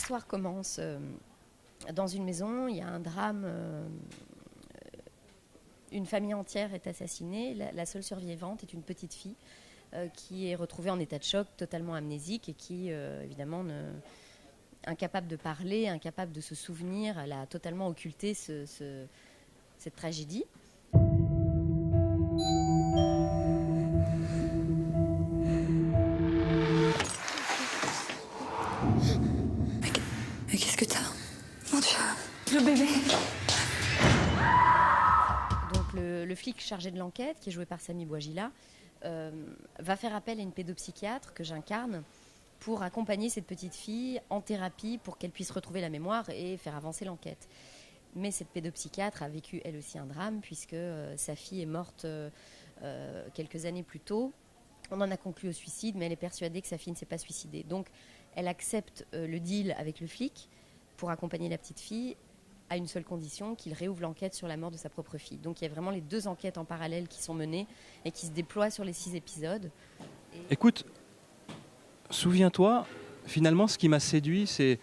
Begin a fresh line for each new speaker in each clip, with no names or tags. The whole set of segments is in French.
l'histoire commence dans une maison, il y a un drame, une famille entière est assassinée, la seule survivante est une petite fille qui est retrouvée en état de choc, totalement amnésique et qui, évidemment, incapable de parler, incapable de se souvenir, elle a totalement occulté cette tragédie.
Mais qu'est-ce que t'as? Mon Dieu, le bébé.
Donc le flic chargé de l'enquête, qui est joué par Samy Bouajila, va faire appel à une pédopsychiatre que j'incarne pour accompagner cette petite fille en thérapie pour qu'elle puisse retrouver la mémoire et faire avancer l'enquête. Mais cette pédopsychiatre a vécu elle aussi un drame puisque sa fille est morte quelques années plus tôt. On en a conclu au suicide, mais elle est persuadée que sa fille ne s'est pas suicidée. Donc elle accepte le deal avec le flic pour accompagner la petite fille à une seule condition, qu'il réouvre l'enquête sur la mort de sa propre fille. Donc il y a vraiment les deux enquêtes en parallèle qui sont menées et qui se déploient sur les 6 épisodes.
Écoute, souviens-toi, finalement, ce qui m'a séduit, c'est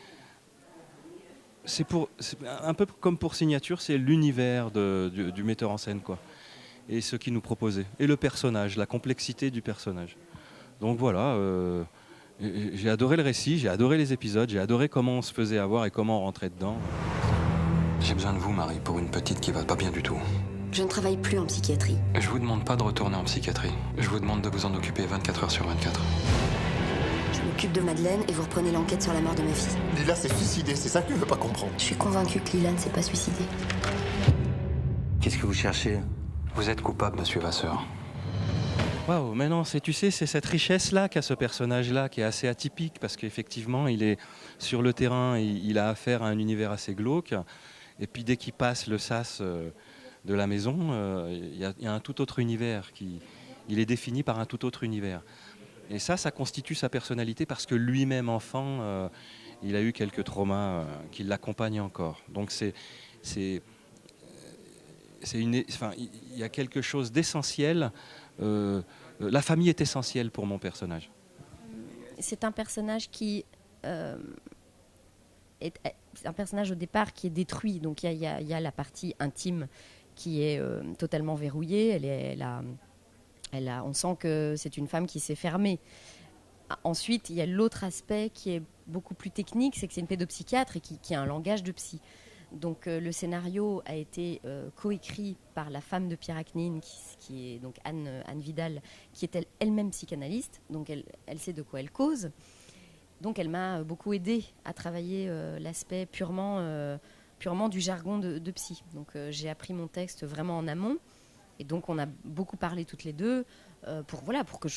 un peu comme pour Signature, c'est l'univers du metteur en scène, quoi. Et ce qu'il nous proposait. Et le personnage, la complexité du personnage. Donc voilà, j'ai adoré le récit, j'ai adoré les épisodes, j'ai adoré comment on se faisait avoir et comment on rentrait dedans.
J'ai besoin de vous, Marie, pour une petite qui va pas bien du tout.
Je ne travaille plus en psychiatrie.
Je vous demande pas de retourner en psychiatrie. Je vous demande de vous en occuper 24 heures sur 24.
Je m'occupe de Madeleine et vous reprenez l'enquête sur la mort de ma fille.
Lila s'est suicidée, c'est ça que tu veux pas comprendre.
Je suis convaincue que Lila ne s'est pas suicidée.
Qu'est-ce que vous cherchez?
Vous êtes coupable, monsieur Vasseur.
Waouh, mais non, tu sais, c'est cette richesse-là qu'a ce personnage-là, qui est assez atypique, parce qu'effectivement, il est sur le terrain, il a affaire à un univers assez glauque, et puis dès qu'il passe le sas de la maison, il y a un tout autre univers, il est défini par un tout autre univers. Et ça constitue sa personnalité, parce que lui-même, enfant, il a eu quelques traumas qui l'accompagnent encore. Donc il y a quelque chose d'essentiel. La famille est essentielle pour mon personnage.
C'est un personnage qui est un personnage au départ qui est détruit. Donc il y a la partie intime qui est totalement verrouillée. On sent que c'est une femme qui s'est fermée. Ensuite, il y a l'autre aspect qui est beaucoup plus technique, c'est que c'est une pédopsychiatre et qui a un langage de psy. Donc le scénario a été coécrit par la femme de Pierre Achnine, qui est donc Anne Vidal, qui est elle-même psychanalyste, donc elle sait de quoi elle cause. Donc elle m'a beaucoup aidée à travailler l'aspect purement du jargon de psy. Donc j'ai appris mon texte vraiment en amont, et donc on a beaucoup parlé toutes les deux, pour que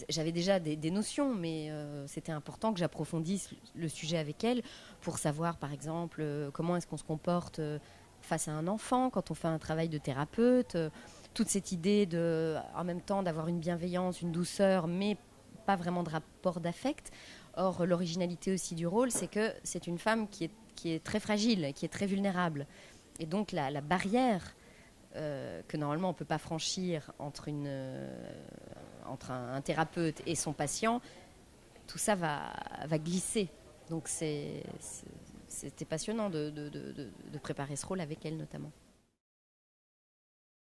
j'avais déjà des notions, mais c'était important que j'approfondisse le sujet avec elle pour savoir, par exemple, comment est-ce qu'on se comporte face à un enfant quand on fait un travail de thérapeute, toute cette idée en même temps d'avoir une bienveillance, une douceur, mais pas vraiment de rapport d'affect. Or, l'originalité aussi du rôle, c'est que c'est une femme qui est très fragile, qui est très vulnérable. Et donc la barrière que normalement on ne peut pas franchir entre un thérapeute et son patient, tout ça va glisser. Donc c'était passionnant de préparer ce rôle avec elle notamment.